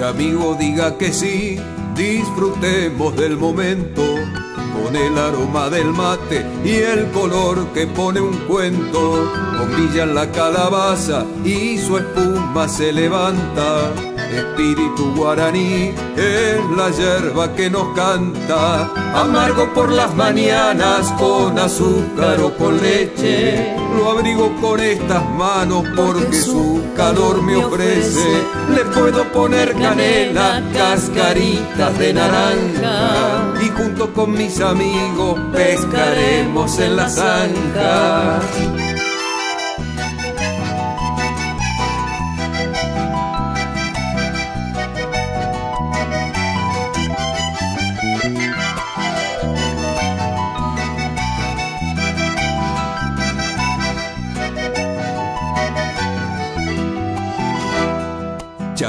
amigo diga que sí, disfrutemos del momento, con el aroma del mate y el color que pone un cuento. Bombilla en la calabaza y su espuma se levanta. Espíritu guaraní es la yerba que nos canta. Amargo por las mañanas con azúcar o con leche. Lo abrigo con estas manos porque su calor me ofrece. Le puedo poner canela, cascaritas de naranja, y junto con mis amigos pescaremos en la zanja.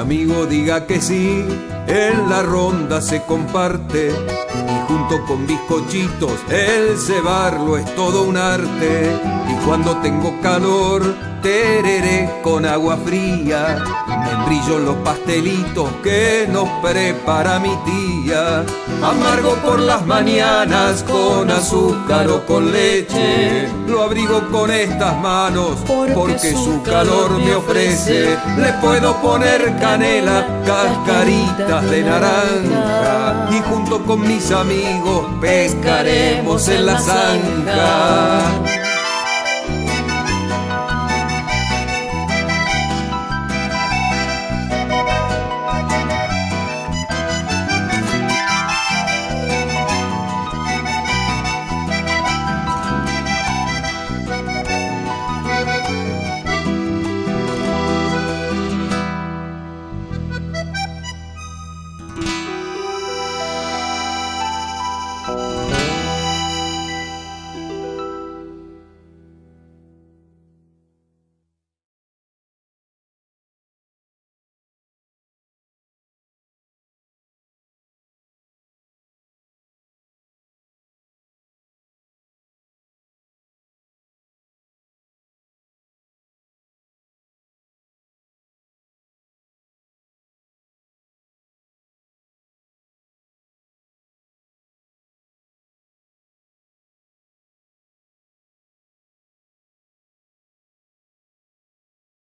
Amigo diga que sí, en la ronda se comparte, y junto con bizcochitos el cebarlo es todo un arte. Y cuando tengo calor, tereré con agua fría, membrillo los pastelitos que nos prepara mi tía. Amargo por las mañanas con azúcar o con leche, lo abrigo con estas manos porque su calor me ofrece. Le puedo poner canela, cascaritas de naranja, y junto con mis amigos pescaremos en la zanja.